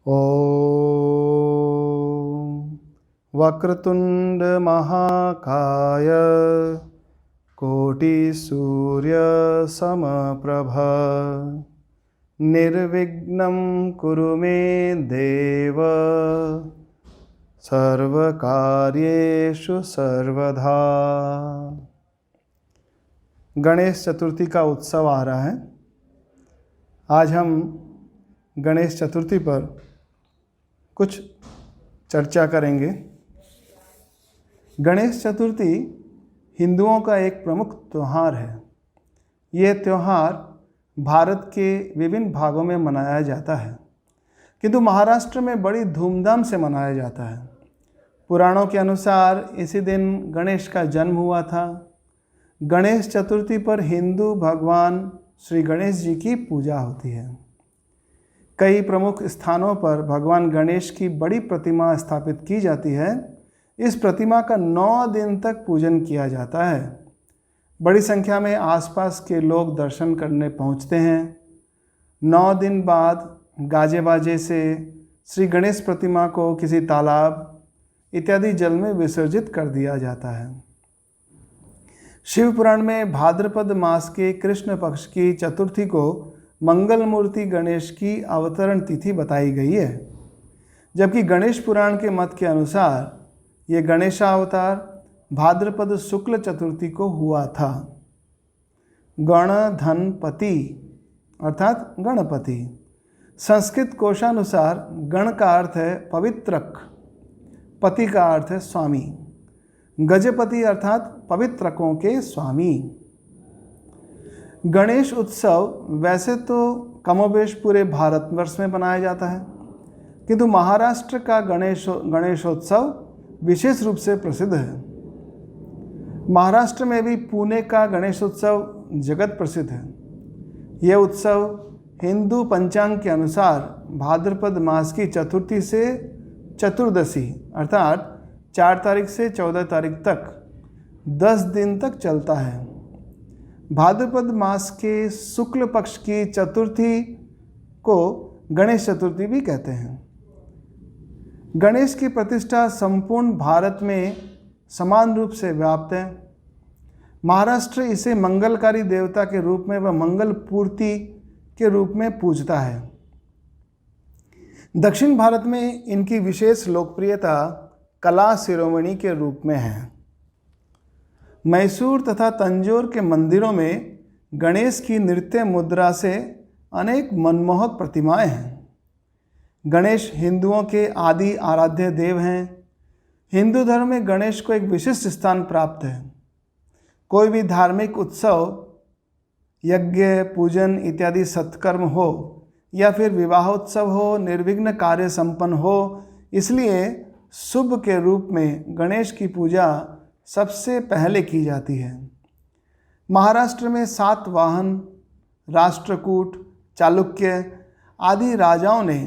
ॐ वक्रतुंड महाकाय कोटिसूर्य समप्रभ निर्विघ्नं कुरु मे देव सर्वकार्येषु सर्वदा। गणेश चतुर्थी का उत्सव आ रहा है। आज हम गणेश चतुर्थी पर कुछ चर्चा करेंगे। गणेश चतुर्थी हिंदुओं का एक प्रमुख त्यौहार है। यह त्यौहार भारत के विभिन्न भागों में मनाया जाता है, किंतु महाराष्ट्र में बड़ी धूमधाम से मनाया जाता है। पुराणों के अनुसार इसी दिन गणेश का जन्म हुआ था। गणेश चतुर्थी पर हिंदू भगवान श्री गणेश जी की पूजा होती है। कई प्रमुख स्थानों पर भगवान गणेश की बड़ी प्रतिमा स्थापित की जाती है। इस प्रतिमा का 9 दिन तक पूजन किया जाता है। बड़ी संख्या में आसपास के लोग दर्शन करने पहुंचते हैं। 9 दिन बाद गाजे बाजे से श्री गणेश प्रतिमा को किसी तालाब इत्यादि जल में विसर्जित कर दिया जाता है। शिव पुराण में भाद्रपद मास के कृष्ण पक्ष की चतुर्थी को मंगल मूर्ति गणेश की अवतरण तिथि बताई गई है, जबकि गणेश पुराण के मत के अनुसार ये गणेशावतार भाद्रपद शुक्ल चतुर्थी को हुआ था। गणधनपति अर्थात गणपति। संस्कृत कोशानुसार गण का अर्थ है पवित्रक, पति का अर्थ है स्वामी। गजपति अर्थात पवित्रकों के स्वामी। गणेश उत्सव वैसे तो कमोबेश पूरे भारतवर्ष में मनाया जाता है, किंतु महाराष्ट्र का गणेशोत्सव विशेष रूप से प्रसिद्ध है। महाराष्ट्र में भी पुणे का गणेशोत्सव जगत प्रसिद्ध है। यह उत्सव हिंदू पंचांग के अनुसार भाद्रपद मास की चतुर्थी से चतुर्दशी अर्थात 4 तारीख से 14 तारीख तक 10 दिन तक चलता है। भाद्रपद मास के शुक्ल पक्ष की चतुर्थी को गणेश चतुर्थी भी कहते हैं। गणेश की प्रतिष्ठा संपूर्ण भारत में समान रूप से व्याप्त है। महाराष्ट्र इसे मंगलकारी देवता के रूप में व मंगल पूर्ति के रूप में पूजता है। दक्षिण भारत में इनकी विशेष लोकप्रियता कला शिरोमणि के रूप में है। मैसूर तथा तंजौर के मंदिरों में गणेश की नृत्य मुद्रा से अनेक मनमोहक प्रतिमाएं हैं। गणेश हिंदुओं के आदि आराध्य देव हैं। हिंदू धर्म में गणेश को एक विशिष्ट स्थान प्राप्त है। कोई भी धार्मिक उत्सव, यज्ञ, पूजन इत्यादि सत्कर्म हो या फिर विवाहोत्सव हो, निर्विघ्न कार्य संपन्न हो, इसलिए शुभ के रूप में गणेश की पूजा सबसे पहले की जाती है। महाराष्ट्र में सातवाहन, राष्ट्रकूट, चालुक्य आदि राजाओं ने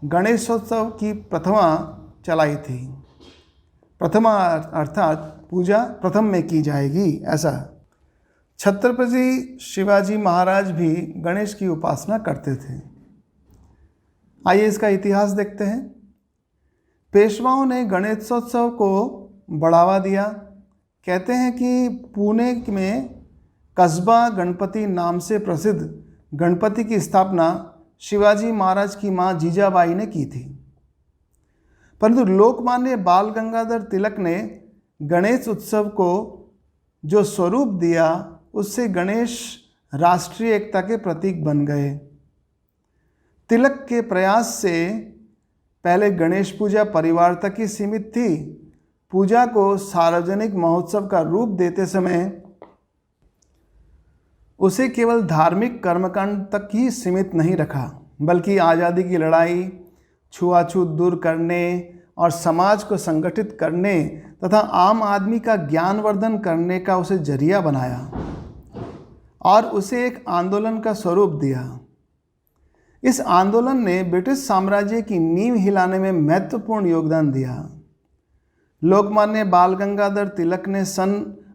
गणेशोत्सव की प्रतिमा चलाई थी। प्रतिमा अर्थात पूजा प्रथम में की जाएगी, ऐसा। छत्रपति शिवाजी महाराज भी गणेश की उपासना करते थे। आइए इसका इतिहास देखते हैं। पेशवाओं ने गणेशोत्सव को बढ़ावा दिया। कहते हैं कि पुणे में कस्बा गणपति नाम से प्रसिद्ध गणपति की स्थापना शिवाजी महाराज की मां जीजाबाई ने की थी। परंतु लोकमान्य बाल गंगाधर तिलक ने गणेश उत्सव को जो स्वरूप दिया, उससे गणेश राष्ट्रीय एकता के प्रतीक बन गए। तिलक के प्रयास से पहले गणेश पूजा परिवार तक ही सीमित थी। पूजा को सार्वजनिक महोत्सव का रूप देते समय उसे केवल धार्मिक कर्मकांड तक ही सीमित नहीं रखा, बल्कि आज़ादी की लड़ाई, छुआछूत दूर करने और समाज को संगठित करने तथा आम आदमी का ज्ञानवर्धन करने का उसे जरिया बनाया और उसे एक आंदोलन का स्वरूप दिया। इस आंदोलन ने ब्रिटिश साम्राज्य की नींव हिलाने में महत्वपूर्ण योगदान दिया। लोकमान्य बाल गंगाधर तिलक ने सन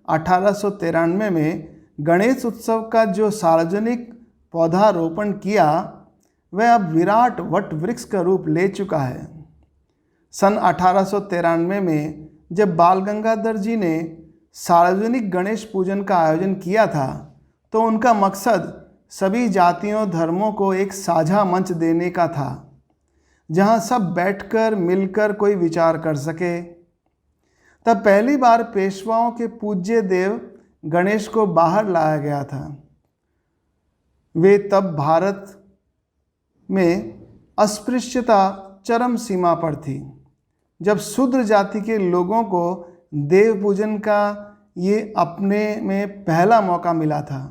1893 में गणेश उत्सव का जो सार्वजनिक पौधारोपण किया, वह अब विराट वट वृक्ष का रूप ले चुका है। सन 1893 में जब बाल गंगाधर जी ने सार्वजनिक गणेश पूजन का आयोजन किया था तो उनका मकसद सभी जातियों धर्मों को एक साझा मंच देने का था, जहां सब बैठकर मिलकर कोई विचार कर सके। तब पहली बार पेशवाओं के पूज्य देव गणेश को बाहर लाया गया था। वे तब भारत में अस्पृश्यता चरम सीमा पर थी, जब शूद्र जाति के लोगों को देव पूजन का ये अपने में पहला मौका मिला था।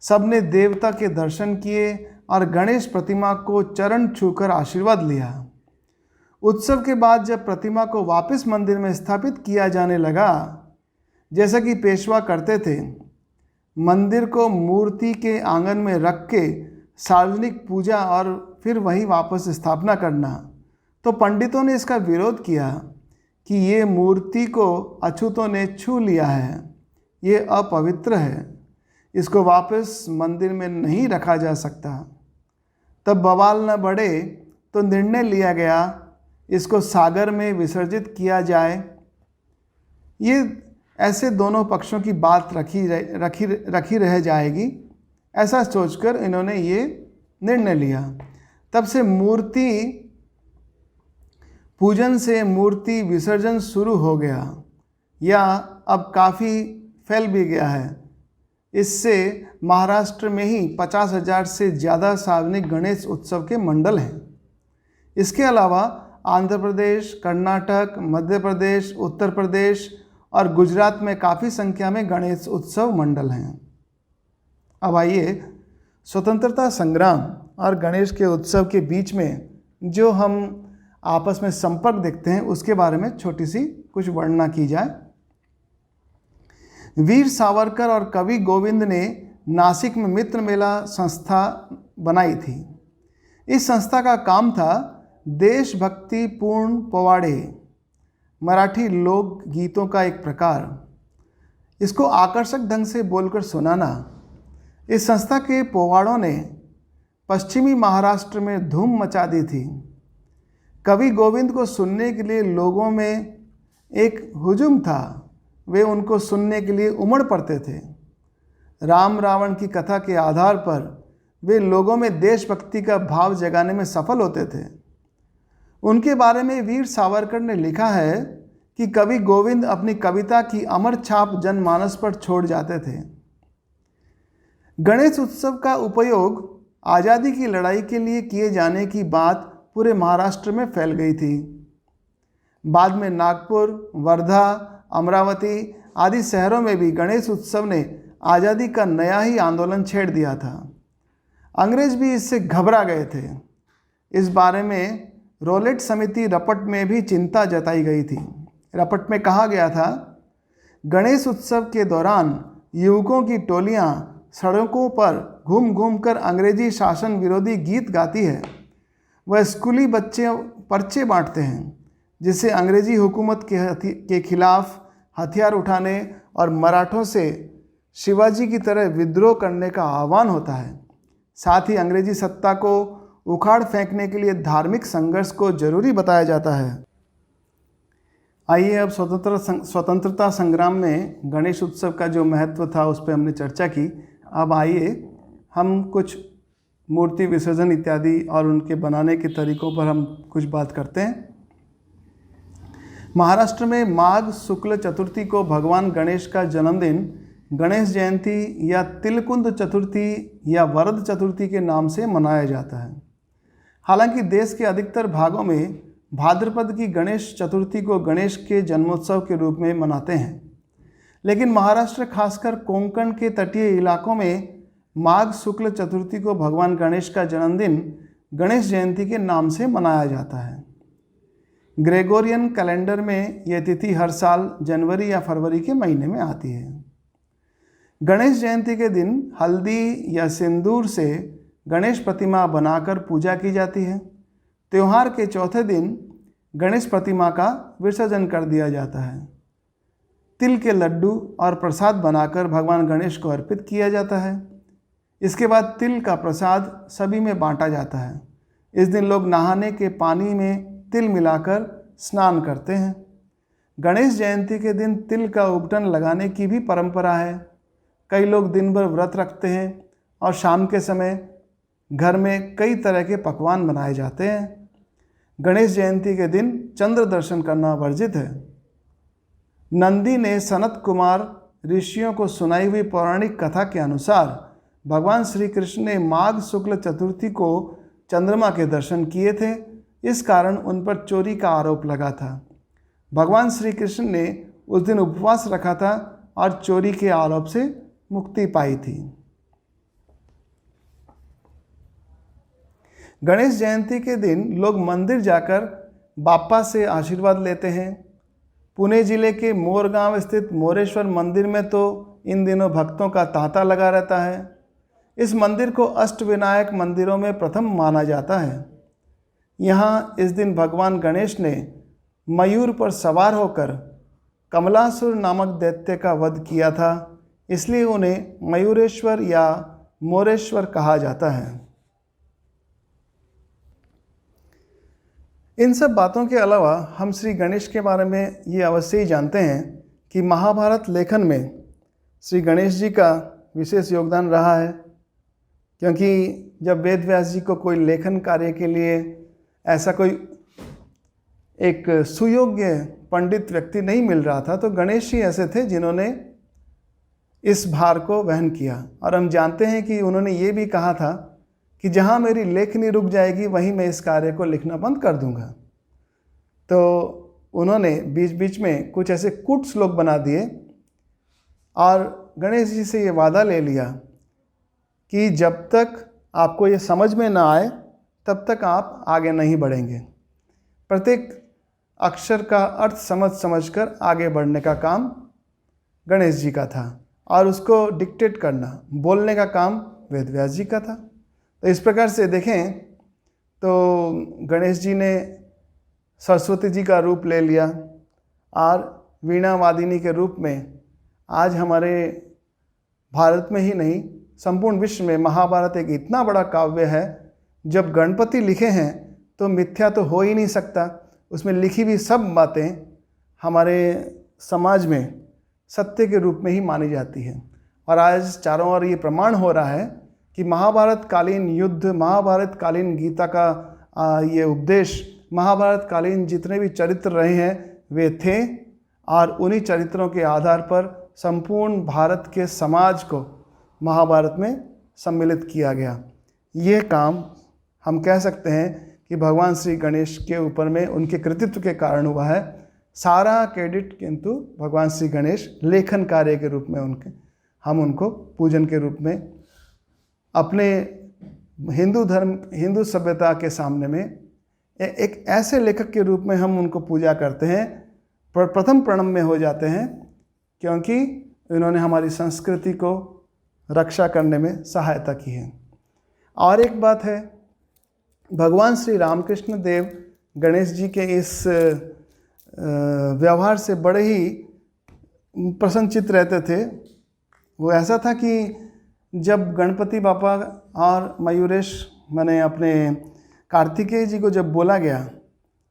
सबने देवता के दर्शन किए और गणेश प्रतिमा को चरण छूकर आशीर्वाद लिया। उत्सव के बाद जब प्रतिमा को वापस मंदिर में स्थापित किया जाने लगा, जैसा कि पेशवा करते थे, मंदिर को मूर्ति के आंगन में रख के सार्वजनिक पूजा और फिर वहीं वापस स्थापना करना, तो पंडितों ने इसका विरोध किया कि ये मूर्ति को अछूतों ने छू लिया है, ये अपवित्र है, इसको वापस मंदिर में नहीं रखा जा सकता। तब बवाल न बढ़े तो निर्णय लिया गया इसको सागर में विसर्जित किया जाए। ये ऐसे दोनों पक्षों की बात रखी रह जाएगी, ऐसा सोचकर इन्होंने ये निर्णय लिया। तब से मूर्ति पूजन से मूर्ति विसर्जन शुरू हो गया, या अब काफ़ी फैल भी गया है। इससे महाराष्ट्र में ही 50,000 से ज़्यादा सार्वजनिक गणेश उत्सव के मंडल हैं। इसके अलावा आंध्र प्रदेश, कर्नाटक, मध्य प्रदेश, उत्तर प्रदेश और गुजरात में काफ़ी संख्या में गणेश उत्सव मंडल हैं। अब आइए स्वतंत्रता संग्राम और गणेश के उत्सव के बीच में जो हम आपस में संपर्क देखते हैं उसके बारे में छोटी सी कुछ वर्णना की जाए। वीर सावरकर और कवि गोविंद ने नासिक में मित्र मेला संस्था बनाई थी। इस संस्था का काम था देशभक्ति पूर्ण पोवाड़े, मराठी लोक गीतों का एक प्रकार, इसको आकर्षक ढंग से बोलकर सुनाना। इस संस्था के पोवाड़ों ने पश्चिमी महाराष्ट्र में धूम मचा दी थी। कवि गोविंद को सुनने के लिए लोगों में एक हुजूम था, वे उनको सुनने के लिए उमड़ पड़ते थे। राम रावण की कथा के आधार पर वे लोगों में देशभक्ति का भाव जगाने में सफल होते थे। उनके बारे में वीर सावरकर ने लिखा है कि कवि गोविंद अपनी कविता की अमर छाप जनमानस पर छोड़ जाते थे। गणेश उत्सव का उपयोग आज़ादी की लड़ाई के लिए किए जाने की बात पूरे महाराष्ट्र में फैल गई थी। बाद में नागपुर, वर्धा, अमरावती आदि शहरों में भी गणेश उत्सव ने आज़ादी का नया ही आंदोलन छेड़ दिया था। अंग्रेज भी इससे घबरा गए थे। इस बारे में रोलेट समिति रपट में भी चिंता जताई गई थी। रपट में कहा गया था, गणेश उत्सव के दौरान युवकों की टोलियां सड़कों पर घूम घूम कर अंग्रेजी शासन विरोधी गीत गाती है। वह स्कूली बच्चे पर्चे बांटते हैं, जिससे अंग्रेजी हुकूमत के खिलाफ हथियार उठाने और मराठों से शिवाजी की तरह विद्रोह करने का आह्वान होता है। साथ ही अंग्रेजी सत्ता को उखाड़ फेंकने के लिए धार्मिक संघर्ष को जरूरी बताया जाता है। आइए अब स्वतंत्रता संग्राम में गणेश उत्सव का जो महत्व था उस पर हमने चर्चा की। अब आइए हम कुछ मूर्ति विसर्जन इत्यादि और उनके बनाने के तरीकों पर हम कुछ बात करते हैं। महाराष्ट्र में माघ शुक्ल चतुर्थी को भगवान गणेश का जन्मदिन गणेश जयंती या तिलकुंद चतुर्थी या वरद चतुर्थी के नाम से मनाया जाता है। हालांकि देश के अधिकतर भागों में भाद्रपद की गणेश चतुर्थी को गणेश के जन्मोत्सव के रूप में मनाते हैं, लेकिन महाराष्ट्र खासकर कोंकण के तटीय इलाकों में माघ शुक्ल चतुर्थी को भगवान गणेश का जन्मदिन गणेश जयंती के नाम से मनाया जाता है। ग्रेगोरियन कैलेंडर में यह तिथि हर साल जनवरी या फरवरी के महीने में आती है। गणेश जयंती के दिन हल्दी या सिंदूर से गणेश प्रतिमा बनाकर पूजा की जाती है। त्यौहार के चौथे दिन गणेश प्रतिमा का विसर्जन कर दिया जाता है। तिल के लड्डू और प्रसाद बनाकर भगवान गणेश को अर्पित किया जाता है। इसके बाद तिल का प्रसाद सभी में बांटा जाता है। इस दिन लोग नहाने के पानी में तिल मिलाकर स्नान करते हैं। गणेश जयंती के दिन तिल का उबटन लगाने की भी परंपरा है। कई लोग दिन भर व्रत रखते हैं और शाम के समय घर में कई तरह के पकवान बनाए जाते हैं। गणेश जयंती के दिन चंद्र दर्शन करना वर्जित है। नंदी ने सनत कुमार ऋषियों को सुनाई हुई पौराणिक कथा के अनुसार भगवान श्री कृष्ण ने माघ शुक्ल चतुर्थी को चंद्रमा के दर्शन किए थे। इस कारण उन पर चोरी का आरोप लगा था। भगवान श्री कृष्ण ने उस दिन उपवास रखा था और चोरी के आरोप से मुक्ति पाई थी। गणेश जयंती के दिन लोग मंदिर जाकर बाप्पा से आशीर्वाद लेते हैं। पुणे जिले के मोरगांव स्थित मोरेश्वर मंदिर में तो इन दिनों भक्तों का तांता लगा रहता है। इस मंदिर को अष्टविनायक मंदिरों में प्रथम माना जाता है। यहाँ इस दिन भगवान गणेश ने मयूर पर सवार होकर कमलासुर नामक दैत्य का वध किया था, इसलिए उन्हें मयूरेश्वर या मोरेश्वर कहा जाता है। इन सब बातों के अलावा हम श्री गणेश के बारे में ये अवश्य ही जानते हैं कि महाभारत लेखन में श्री गणेश जी का विशेष योगदान रहा है, क्योंकि जब वेद व्यास जी को कोई लेखन कार्य के लिए ऐसा कोई एक सुयोग्य पंडित व्यक्ति नहीं मिल रहा था, तो गणेश जी ऐसे थे जिन्होंने इस भार को वहन किया। और हम जानते हैं कि उन्होंने ये भी कहा था कि जहाँ मेरी लेखनी रुक जाएगी वहीं मैं इस कार्य को लिखना बंद कर दूंगा। तो उन्होंने बीच बीच में कुछ ऐसे कूट श्लोक बना दिए और गणेश जी से ये वादा ले लिया कि जब तक आपको ये समझ में ना आए तब तक आप आगे नहीं बढ़ेंगे। प्रत्येक अक्षर का अर्थ समझकर आगे बढ़ने का काम गणेश जी का था और उसको डिक्टेट करना, बोलने का काम वेद व्यास जी का था। तो इस प्रकार से देखें तो गणेश जी ने सरस्वती जी का रूप ले लिया और वीणा वादिनी के रूप में आज हमारे भारत में ही नहीं संपूर्ण विश्व में महाभारत एक इतना बड़ा काव्य है। जब गणपति लिखे हैं तो मिथ्या तो हो ही नहीं सकता। उसमें लिखी भी सब बातें हमारे समाज में सत्य के रूप में ही मानी जाती है। और आज चारों ओर ये प्रमाण हो रहा है कि महाभारत कालीन युद्ध, महाभारत कालीन गीता का ये उपदेश, महाभारत कालीन जितने भी चरित्र रहे हैं वे थे और उन्हीं चरित्रों के आधार पर संपूर्ण भारत के समाज को महाभारत में सम्मिलित किया गया। ये काम हम कह सकते हैं कि भगवान श्री गणेश के ऊपर में उनके कृतित्व के कारण हुआ है। सारा क्रेडिट किंतु भगवान श्री गणेश लेखन कार्य के रूप में हम उनको पूजन के रूप में अपने हिंदू धर्म, हिंदू सभ्यता के सामने में एक ऐसे लेखक के रूप में हम उनको पूजा करते हैं, प्रथम प्रणम में हो जाते हैं, क्योंकि इन्होंने हमारी संस्कृति को रक्षा करने में सहायता की है। और एक बात है, भगवान श्री रामकृष्ण देव गणेश जी के इस व्यवहार से बड़े ही प्रसन्नचित्त रहते थे। वो ऐसा था कि जब गणपति बापा और मयूरेश मैंने अपने कार्तिकेय जी को जब बोला गया,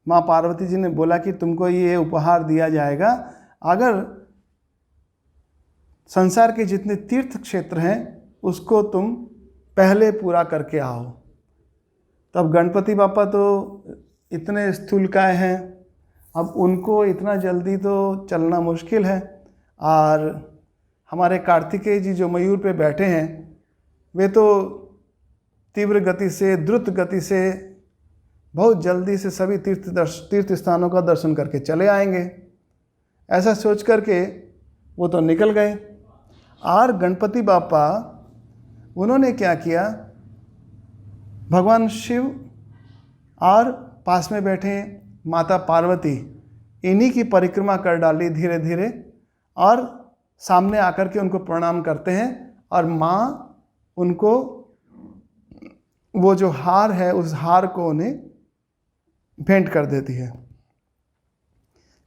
माँ पार्वती जी ने बोला कि तुमको ये उपहार दिया जाएगा अगर संसार के जितने तीर्थ क्षेत्र हैं उसको तुम पहले पूरा करके आओ। तब गणपति बापा तो इतने स्थूलकाय हैं, अब उनको इतना जल्दी तो चलना मुश्किल है। और हमारे कार्तिकेय जी जो मयूर पे बैठे हैं वे तो तीव्र गति से, द्रुत गति से बहुत जल्दी से सभी तीर्थ स्थानों का दर्शन करके चले आएंगे। ऐसा सोच करके वो तो निकल गए। और गणपति बापा उन्होंने क्या किया, भगवान शिव और पास में बैठे माता पार्वती, इन्हीं की परिक्रमा कर डाली धीरे धीरे और सामने आकर के उनको प्रणाम करते हैं और माँ उनको वो जो हार है उस हार को उन्हें भेंट कर देती है।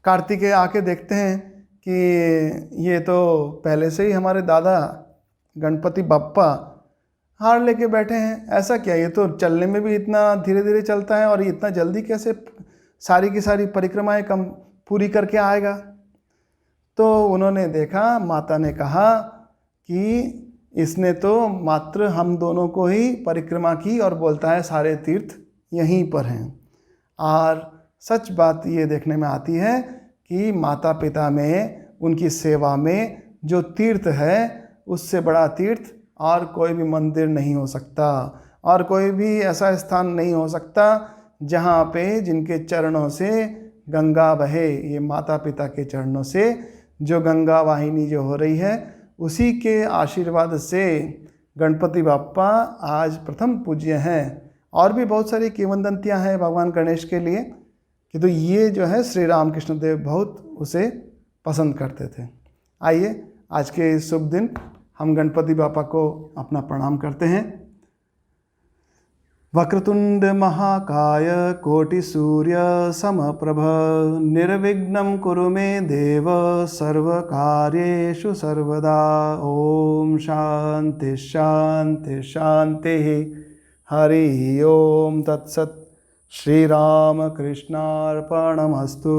कार्तिकेय आके देखते हैं कि ये तो पहले से ही हमारे दादा गणपति बप्पा हार लेके बैठे हैं, ऐसा क्या, ये तो चलने में भी इतना धीरे धीरे चलता है और ये इतना जल्दी कैसे सारी की सारी परिक्रमाएं कम पूरी करके आएगा। तो उन्होंने देखा, माता ने कहा कि इसने तो मात्र हम दोनों को ही परिक्रमा की और बोलता है सारे तीर्थ यहीं पर हैं। और सच बात ये देखने में आती है कि माता पिता में, उनकी सेवा में जो तीर्थ है, उससे बड़ा तीर्थ और कोई भी मंदिर नहीं हो सकता, और कोई भी ऐसा स्थान नहीं हो सकता जहाँ पे जिनके चरणों से गंगा बहे। ये माता पिता के चरणों से जो गंगा वाहिनी जो हो रही है, उसी के आशीर्वाद से गणपति बाप्पा आज प्रथम पूज्य हैं। और भी बहुत सारी किंवदंतियाँ हैं भगवान गणेश के लिए, कि तो ये जो है श्री रामकृष्ण देव बहुत उसे पसंद करते थे। आइए आज के इस शुभ दिन हम गणपति बाप्पा को अपना प्रणाम करते हैं। वक्रतुंड महाकाय कोटि सूर्य समप्रभ निर्विघ्नं कुरु मे देव सर्वकार्येषु सर्वदा। ओम शांति शांति शांति। हरि ओम तत्सत्। श्री राम कृष्णार्पणमस्तु।